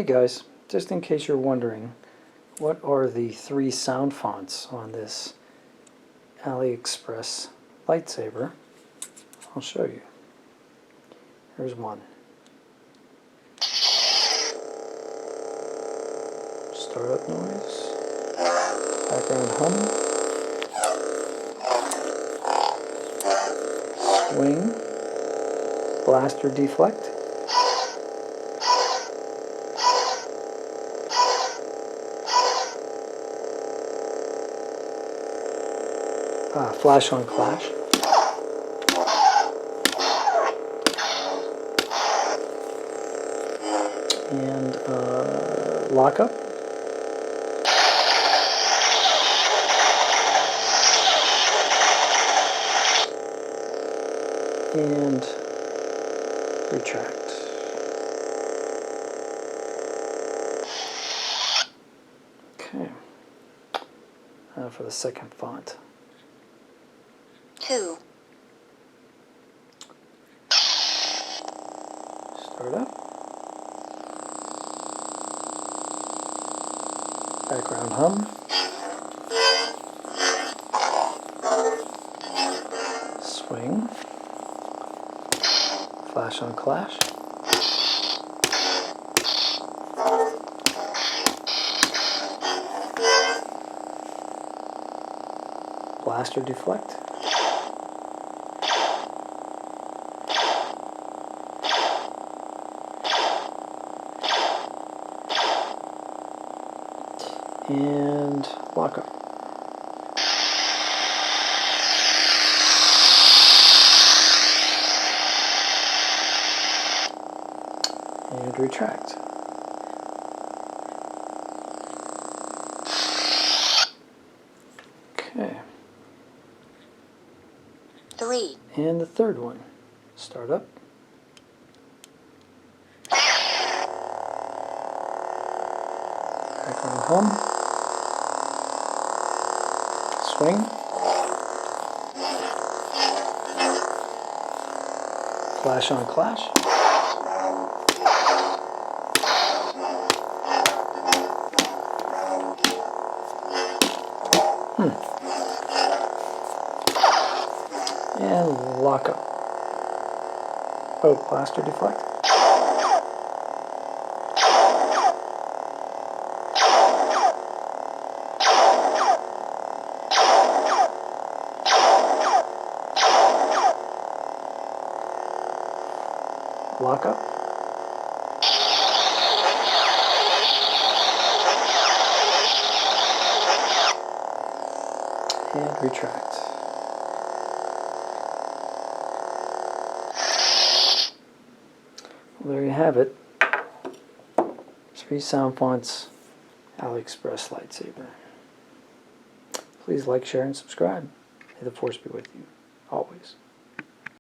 Hey guys, just in case you're wondering, what are the 3 sound fonts on this AliExpress Lightsaber? I'll show you. Here's one. Startup noise, background hum, swing, blaster deflect, flash on clash, and lockup, and retract. Okay, for the second font. 2. Start up. Background hum. Swing. Flash on clash. Blaster deflect. And lockup. And retract. Okay. 3. And the third one. Start up. Background hum. Swing. Flash on clash. And lockup. Oh, blaster deflect. Lockup. And retract. Well, there you have it. 3 sound fonts, AliExpress Lightsaber. Please like, share, and subscribe. May the Force be with you, always.